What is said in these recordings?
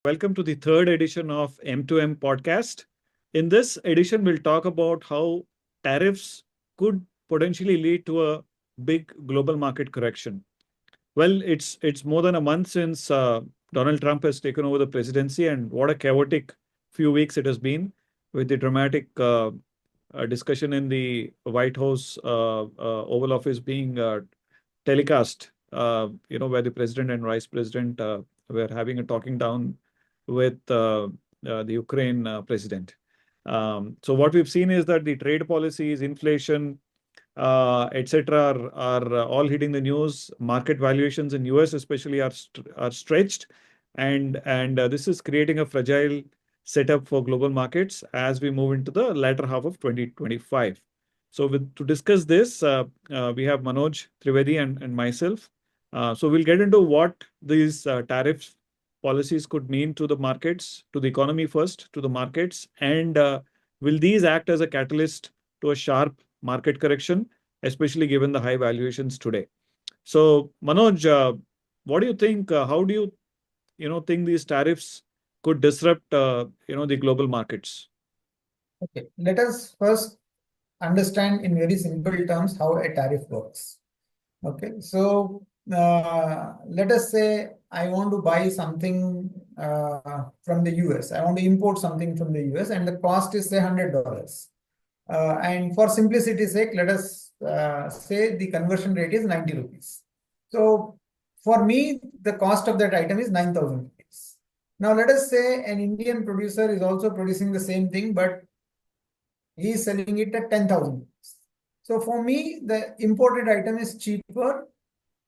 Welcome to the third edition of M2M podcast. In this edition, we'll talk about how tariffs could potentially lead to a big global market correction. Well, it's more than a month since Donald Trump has taken over the presidency, and what a chaotic few weeks it has been with the dramatic discussion in the White House Oval Office being telecast. Where the president and vice president were having a talking down with the Ukraine president. So what we've seen is that the trade policies, inflation, etc., are all hitting the news. Market valuations in US especially are stretched, and this is creating a fragile setup for global markets as we move into the latter half of 2025. So to discuss this, we have Manoj, Trivedi, and myself. So we'll get into what these tariff policies could mean to the markets, to the economy first, to the markets, and will these act as a catalyst to a sharp market correction, especially given the high valuations today? So, Manoj, what do you think? How do you think these tariffs could disrupt the global markets? Okay, let us first understand in very simple terms how a tariff works. Okay, so let us say I want to buy something from the US. I want to import something from the US, and the cost is say $100. And for simplicity's sake, let us say the conversion rate is 90 rupees. So for me, the cost of that item is 9,000 rupees. Now let us say an Indian producer is also producing the same thing, but he is selling it at 10,000 rupees. So for me, the imported item is cheaper,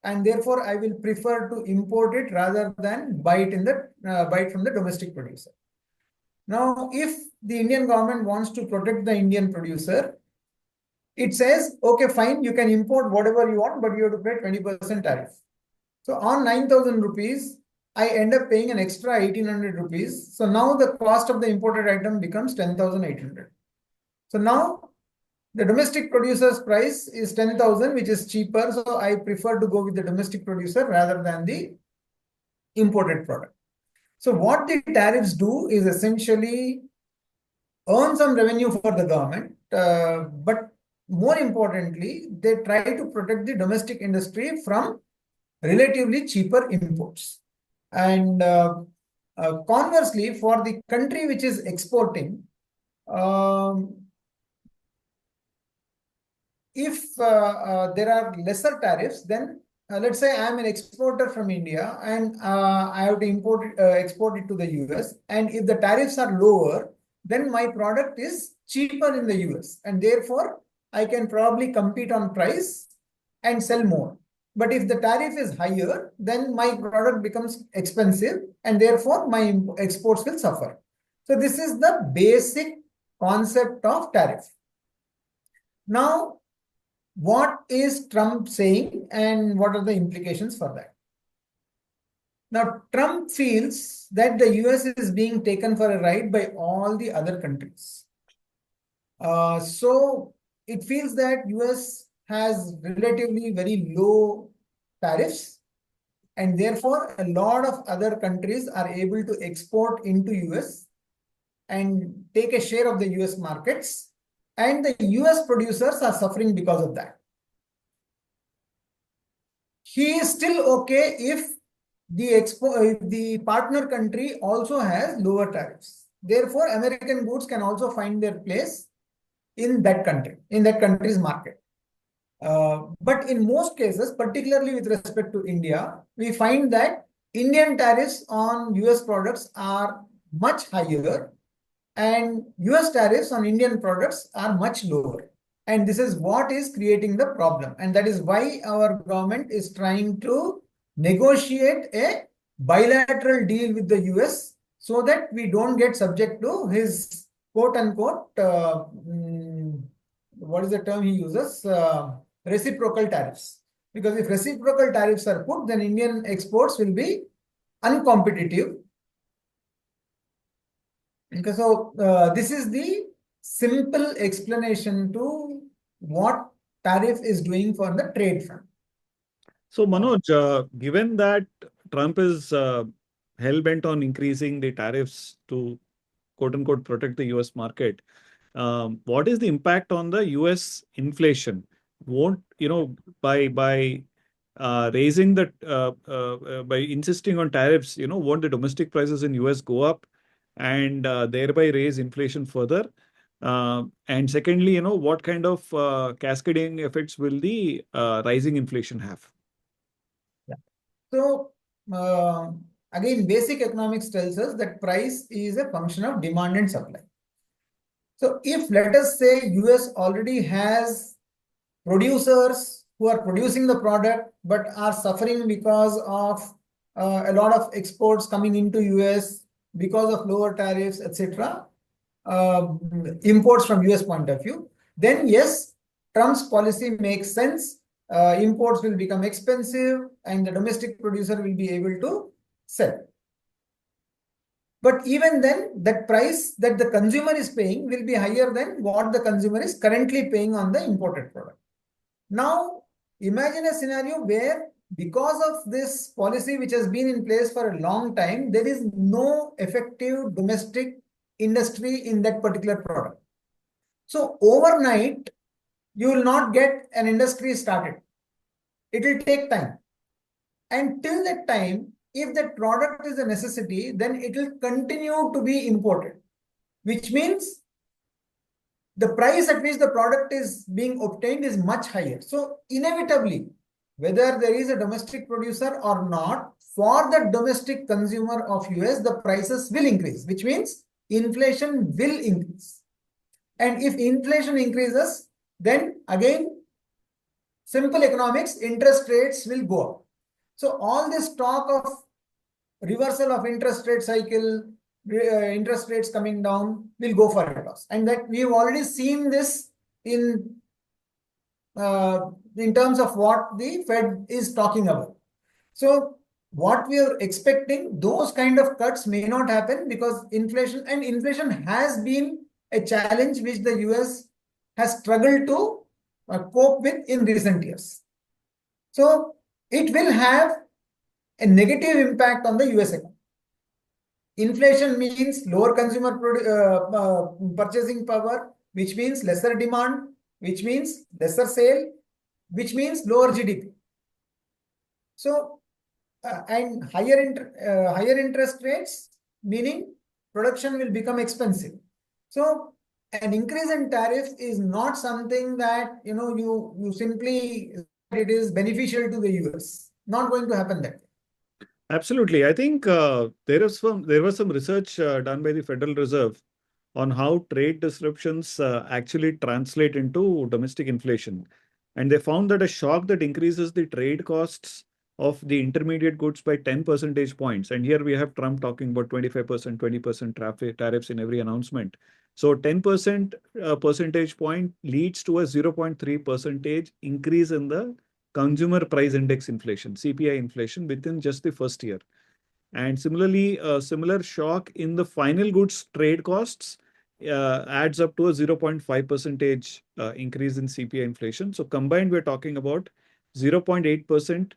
and therefore I will prefer to import it rather than buy it from the domestic producer. Now, if the Indian government wants to protect the Indian producer, it says, okay, fine, you can import whatever you want, but you have to pay 20% tariff. So on 9,000 rupees, I end up paying an extra 1,800 rupees. So now the cost of the imported item becomes 10,800. So now the domestic producer's price is 10,000, which is cheaper. So I prefer to go with the domestic producer rather than the imported product. So what the tariffs do is essentially earn some revenue for the government, but more importantly, they try to protect the domestic industry from relatively cheaper imports. And conversely, for the country which is exporting, if there are lesser tariffs, then let's say I'm an exporter from India and I have to export it to the US. And if the tariffs are lower, then my product is cheaper in the US. And therefore, I can probably compete on price and sell more. But if the tariff is higher, then my product becomes expensive and therefore my exports will suffer. So this is the basic concept of tariff. Now, what is Trump saying and what are the implications for that? Now, Trump feels that the US is being taken for a ride by all the other countries. So it feels that US has relatively very low tariffs, and therefore a lot of other countries are able to export into US and take a share of the US markets, and the US producers are suffering because of that. He is still okay if the partner country also has lower tariffs. Therefore, American goods can also find their place in that country's market. But in most cases, particularly with respect to India, we find that Indian tariffs on US products are much higher and US tariffs on Indian products are much lower. And this is what is creating the problem. And that is why our government is trying to negotiate a bilateral deal with the US so that we don't get subject to his quote unquote, what is the term he uses? Reciprocal tariffs. Because if reciprocal tariffs are put, then Indian exports will be uncompetitive. Okay, so this is the simple explanation to what tariff is doing for the trade front. So, Manoj, given that Trump is hell-bent on increasing the tariffs to quote unquote protect the US market. What is the impact on the US inflation? Won't, by raising the by insisting on tariffs, won't the domestic prices in US go up and thereby raise inflation further? And secondly, what kind of cascading effects will the rising inflation have? Yeah. So, again, basic economics tells us that price is a function of demand and supply. So, if let us say US already has producers who are producing the product but are suffering because of a lot of exports coming into US because of lower tariffs, etc., imports from US point of view, then yes, Trump's policy makes sense. Imports will become expensive and the domestic producer will be able to sell. But even then, that price that the consumer is paying will be higher than what the consumer is currently paying on the imported product. Now, imagine a scenario where because of this policy which has been in place for a long time, there is no effective domestic industry in that particular product. So overnight, you will not get an industry started. It will take time. And till that time, if that product is a necessity, then it will continue to be imported, which means the price at which the product is being obtained is much higher. So inevitably, whether there is a domestic producer or not, for the domestic consumer of US, the prices will increase, which means inflation will increase. And if inflation increases, then again, simple economics, interest rates will go up. So all this talk of reversal of interest rate cycle, interest rates coming down will go for a toss. And that we've already seen this in terms of what the Fed is talking about. So what we are expecting, those kind of cuts may not happen because inflation has been a challenge which the US has struggled to cope with in recent years. So it will have a negative impact on the US economy. Inflation means lower consumer purchasing power, which means lesser demand, which means lesser sale, which means lower GDP. So, and higher interest rates, meaning production will become expensive. So, an increase in tariff is not something that you simply it is beneficial to the US. Not going to happen that way. Absolutely. I think there was some research done by the Federal Reserve on how trade disruptions actually translate into domestic inflation. And they found that a shock that increases the trade costs of the intermediate goods by 10 percentage points. And here we have Trump talking about 25%, 20% tariffs in every announcement. So 10% percentage point leads to a 0.3 percentage increase in the consumer price index inflation, CPI inflation, within just the first year. And similarly, a similar shock in the final goods trade costs adds up to a 0.5 percentage increase in CPI inflation. So combined, we're talking about 0.8%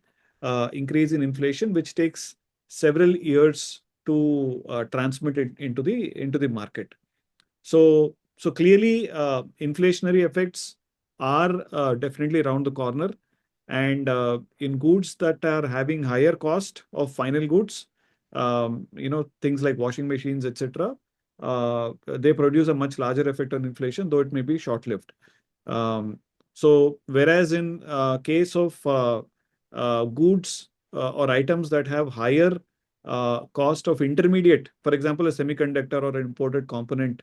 increase in inflation, which takes several years to transmit it into the market. So clearly, inflationary effects are definitely around the corner. And in goods that are having higher cost of final goods, things like washing machines, etc., they produce a much larger effect on inflation, though it may be short-lived. So whereas in case of goods or items that have higher cost of intermediate, for example, a semiconductor or an imported component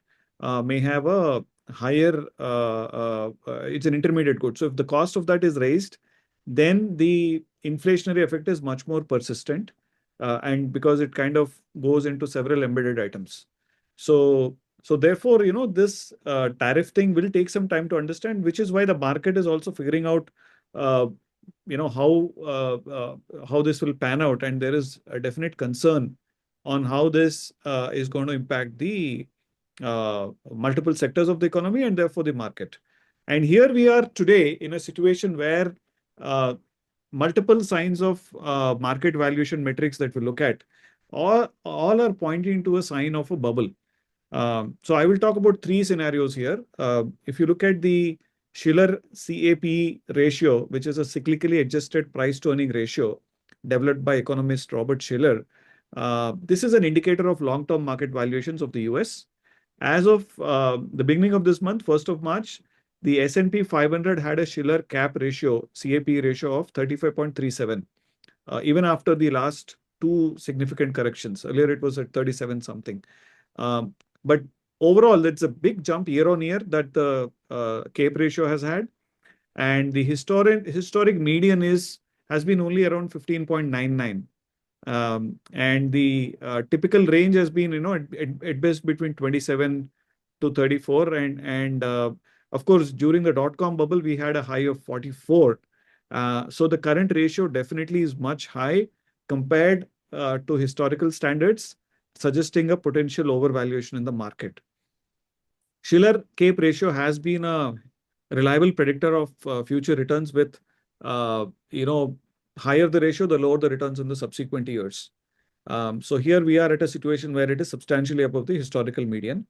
may have a higher, it's an intermediate good. So if the cost of that is raised, then the inflationary effect is much more persistent, and because it kind of goes into several embedded items. So therefore, this tariff thing will take some time to understand, which is why the market is also figuring out, how this will pan out. And there is a definite concern on how this is going to impact the multiple sectors of the economy and therefore the market. And here we are today in a situation where multiple signs of market valuation metrics that we look at all are pointing to a sign of a bubble. So I will talk about three scenarios here. If you look at the Shiller CAP ratio, which is a cyclically adjusted price to earning ratio developed by economist Robert Shiller, this is an indicator of long-term market valuations of the US. As of the beginning of this month, 1st of March, the S&P 500 had a Shiller CAP ratio of 35.37, even after the last two significant corrections. Earlier, it was at 37 something. But overall, it's a big jump year on year that the CAPE ratio has had. And the historic median has been only around 15.99. And the typical range has been, at best between 27 to 34. And of course, during the dot-com bubble, we had a high of 44. So the current ratio definitely is much high compared to historical standards, suggesting a potential overvaluation in the market. Shiller CAPE ratio has been a reliable predictor of future returns with, higher the ratio, the lower the returns in the subsequent years. So here we are at a situation where it is substantially above the historical median.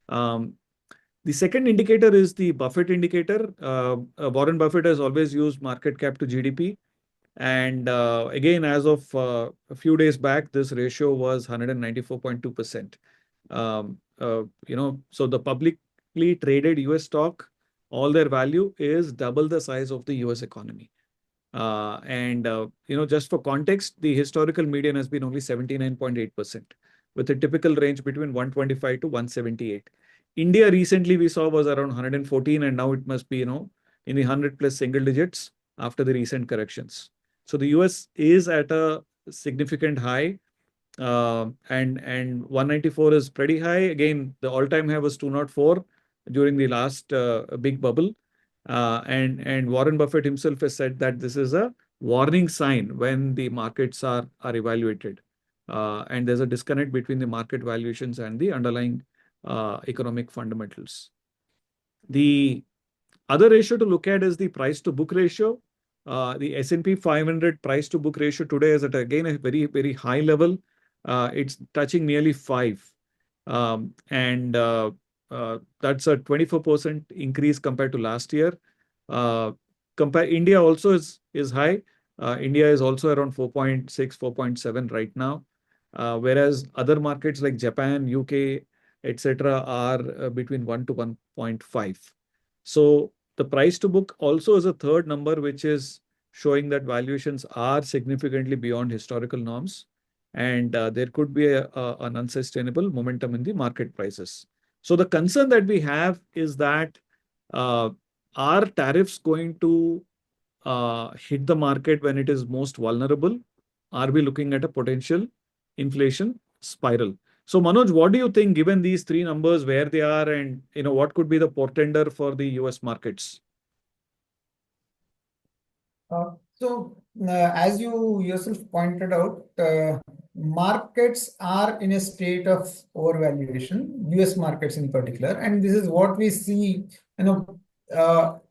The second indicator is the Buffett indicator. Warren Buffett has always used market cap to GDP. And again, as of a few days back, this ratio was 194.2%. So the publicly traded US stock, all their value is double the size of the US economy. Just for context, the historical median has been only 79.8%, with a typical range between 125 to 178. India recently we saw was around 114, and now it must be, in the 100 plus single digits after the recent corrections. So the US is at a significant high, and 194 is pretty high. Again, the all-time high was 204 during the last big bubble. And Warren Buffett himself has said that this is a warning sign when the markets are evaluated. And there's a disconnect between the market valuations and the underlying economic fundamentals. The other ratio to look at is the price to book ratio. The S&P 500 price to book ratio today is at, again, a very, very high level. It's touching nearly 5. And that's a 24% increase compared to last year. India also is high. India is also around 4.6, 4.7 right now. Whereas other markets like Japan, UK, etc., are between 1 to 1.5. So the price to book also is a third number, which is showing that valuations are significantly beyond historical norms, and there could be an unsustainable momentum in the market prices. So the concern that we have is that are tariffs going to hit the market when it is most vulnerable? Are we looking at a potential inflation spiral? So Manoj, what do you think, given these three numbers, where they are, and what could be the portender for the US markets? As you yourself pointed out, markets are in a state of overvaluation, US markets in particular, and this is what we see.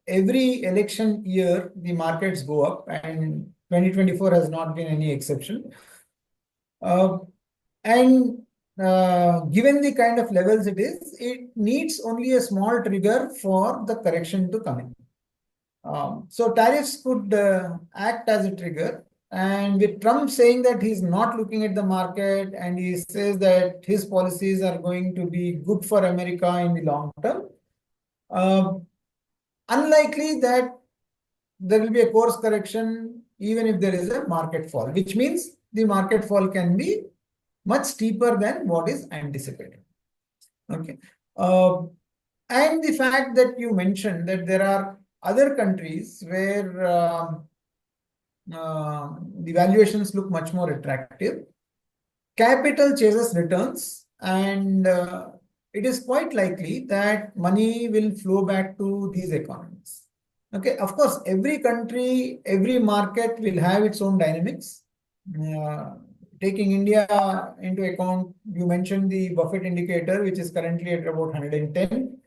Every election year, the markets go up, and 2024 has not been any exception. Given the kind of levels it is, it needs only a small trigger for the correction to come in. So tariffs could act as a trigger. And with Trump saying that he's not looking at the market and he says that his policies are going to be good for America in the long term, unlikely that there will be a course correction even if there is a market fall, which means the market fall can be much steeper than what is anticipated. Okay. And the fact that you mentioned that there are other countries where the valuations look much more attractive. Capital chases returns, and it is quite likely that money will flow back to these economies. Okay, of course, every country, every market will have its own dynamics. Taking India into account, you mentioned the Buffett indicator, which is currently at about 110.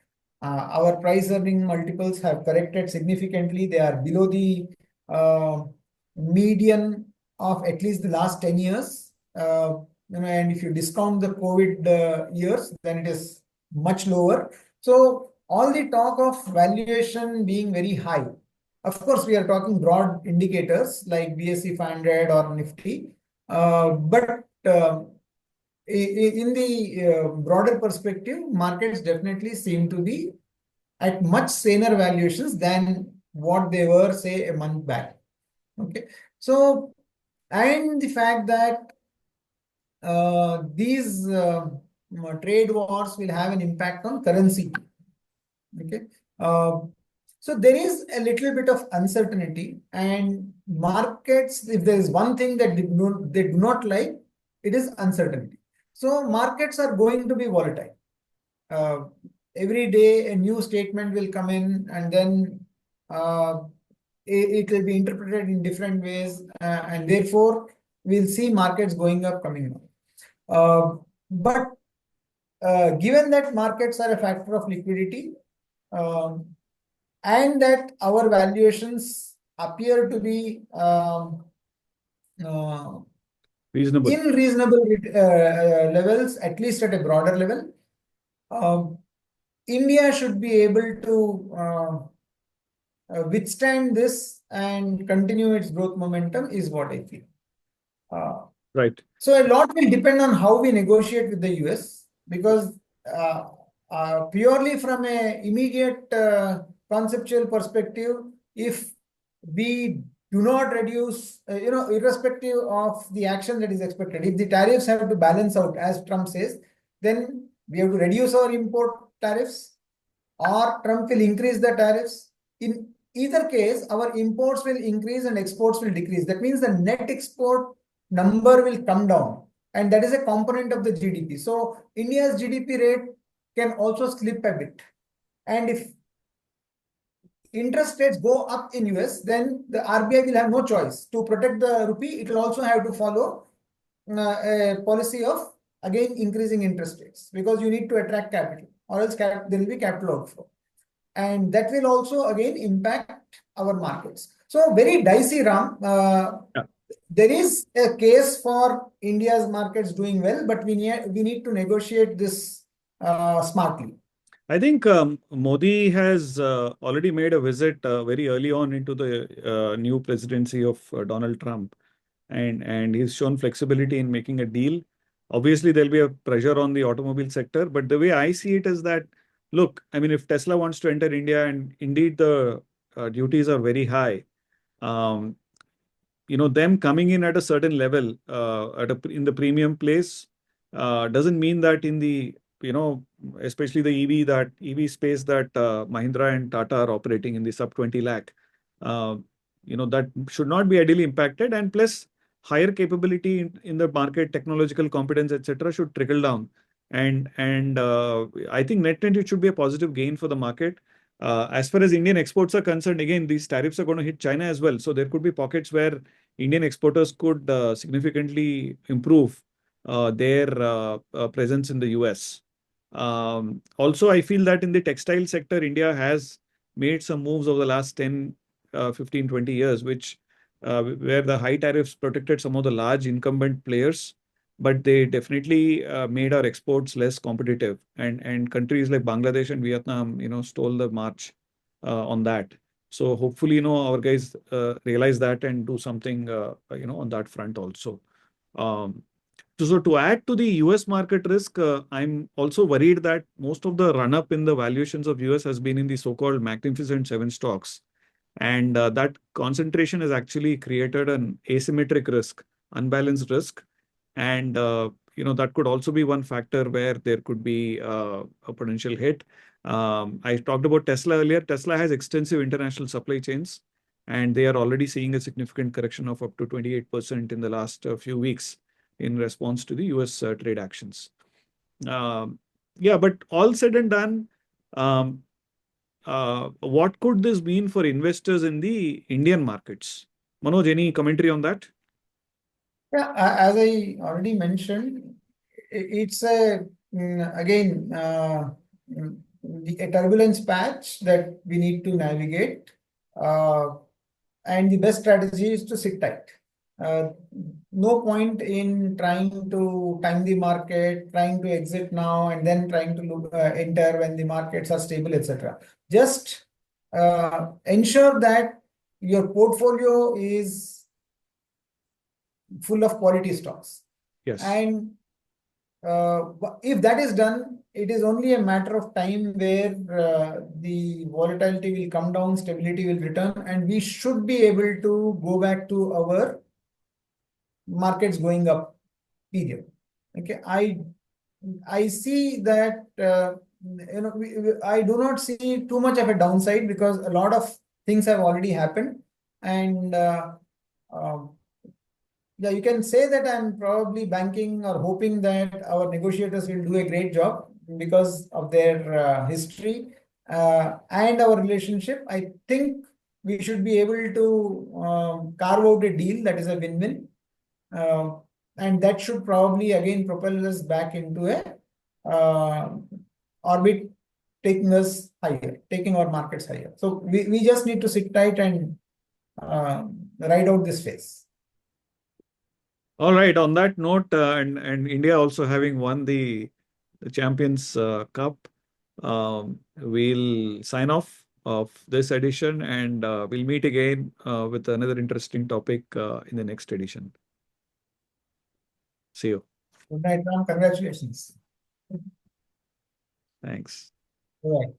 Our price earning multiples have corrected significantly. They are below the median of at least the last 10 years. and if you discount the COVID years, then it is much lower. So all the talk of valuation being very high. Of course, we are talking broad indicators like BSE 500 or Nifty, but in the broader perspective, markets definitely seem to be at much saner valuations than what they were, say, a month back. Okay, so and the fact that these trade wars will have an impact on currency. Okay, uh, so there is a little bit of uncertainty, and markets, if there is one thing that they do not like, it is uncertainty. So markets are going to be volatile. Uh, every day a new statement will come in, and then uh, it will be interpreted in different ways, and therefore we'll see markets going up, coming down. But given that markets are a factor of liquidity, um, and that our valuations appear to be Reasonable. in reasonable levels, at least at a broader level, India should be able to withstand this and continue its growth momentum, is what I feel. Right. So a lot will depend on how we negotiate with the US, because purely from a immediate conceptual perspective, if we do not reduce, irrespective of the action that is expected, if the tariffs have to balance out, as Trump says, then we have to reduce our import tariffs, or Trump will increase the tariffs. In either case, our imports will increase and exports will decrease. That means the net export number will come down, and that is a component of the GDP. So India's GDP rate can also slip a bit. And if interest rates go up in US, then the RBI will have no choice. To protect the rupee, it will also have to follow a policy of, again, increasing interest rates, because you need to attract capital, or else there will be capital outflow. And that will also again impact our markets. So very dicey, Ram. Yeah. There is a case for India's markets doing well, but we need to negotiate this smartly. I think Modi has already made a visit very early on into the new presidency of Donald Trump, and he's shown flexibility in making a deal. Obviously, there'll be a pressure on the automobile sector, but the way I see it is that, look, I mean, if Tesla wants to enter India, and indeed the duties are very high, um, them coming in at a certain level in the premium place doesn't mean that in the especially the EV space that Mahindra and Tata are operating in the sub 20 lakh, that should not be ideally impacted. And plus, higher capability in the market, technological competence, etc., should trickle down. And I think net it should be a positive gain for the market. As far as Indian exports are concerned, again, these tariffs are going to hit China as well. So there could be pockets where Indian exporters could significantly improve their presence in the US. Also, I feel that in the textile sector, India has made some moves over the last 10, 15, 20 years, where the high tariffs protected some of the large incumbent players, but they definitely made our exports less competitive. And countries like Bangladesh and Vietnam, stole the march on that. So hopefully, our guys realize that and do something, on that front also. Um, so to add to the US market risk, I'm also worried that most of the run up in the valuations of US has been in the so-called Magnificent Seven stocks. And that concentration has actually created an asymmetric risk, unbalanced risk. And, that could also be one factor where there could be a potential hit. I talked about Tesla earlier. Tesla has extensive international supply chains, and they are already seeing a significant correction of up to 28% in the last few weeks in response to the US trade actions. Yeah, but all said and done, um, what could this mean for investors in the Indian markets? Manoj, any commentary on that? Yeah, as I already mentioned, it's again a turbulence patch that we need to navigate, and the best strategy is to sit tight. uh, no point in trying to time the market, trying to exit now and then trying to enter when the markets are stable, etc. Just ensure that your portfolio is full of quality stocks. Yes. And if that is done, it is only a matter of time where the volatility will come down, stability will return, and we should be able to go back to our markets going up period. Okay, I see that I do not see too much of a downside because a lot of things have already happened, and um, yeah, you can say that I'm probably banking or hoping that our negotiators will do a great job because of their history and our relationship. I think we should be able to carve out a deal that is a win-win. And that should probably again propel us back into a orbit, taking us higher, taking our markets higher. So we just need to sit tight and ride out this phase. All right. On that note, and India also having won the Champions Cup, we'll sign off of this edition, and we'll meet again with another interesting topic in the next edition. See you. Good night, Ram. Congratulations. Thanks. Right.